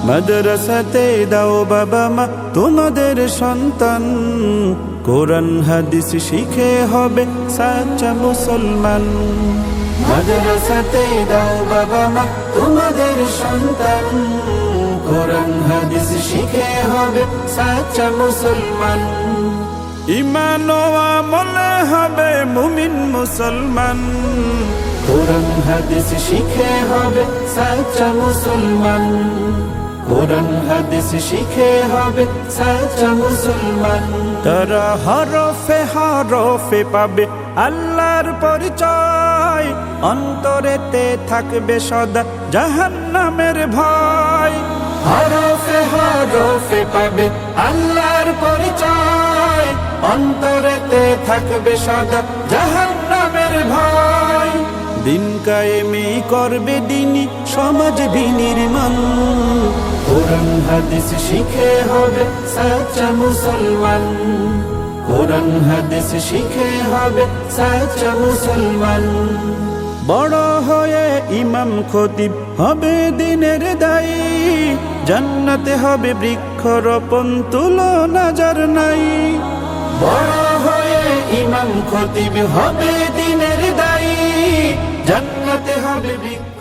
মাদ্রাসাতে দাও বাবা মা তোমাদের সন্তান, কোরআন হাদিস শিখে হবে সাচ্চা মুসলমান। মাদ্রাসাতে দাও বাবা মা তোমাদের সন্তান, কোরআন হাদিস শিখে হবে সাচ্চা মুসলমান। ঈমান ও আমলে হবে মুমিন মুসলমান, কোরআন হাদিস শিখে হবে সাচ্চা মুসলমান। কোরআন হাদিস শিখে হবে সাচ্চা মুসলমান। তারা হরফে হরফে পাবে আল্লাহর পরিচয়, অন্তরেতে থাকবে সদা জাহান্নামের ভয়। হরফে হরফে পাবে আল্লাহর পরিচয়, অন্তরেতে থাকবে সদা জাহান্নামের ভয়। দিন কায়েমী করবে দিনী সমাজ বিনির্মাণ, কোরআন হাদিস শিখে হবে সাচ্চা মুসলমান। কোরআন হাদিস শিখে হবে সাচ্চা মুসলমান। বড় হয়ে ইমাম খতিব হবে দিনের দায়ী, জান্নাতে হবে বৃক্ষরোপণ তুলনা যার নাই। বড় হয়ে ইমাম খতিব হবে দিনের দায়ী, জান্নাতে হবে বৃক্ষ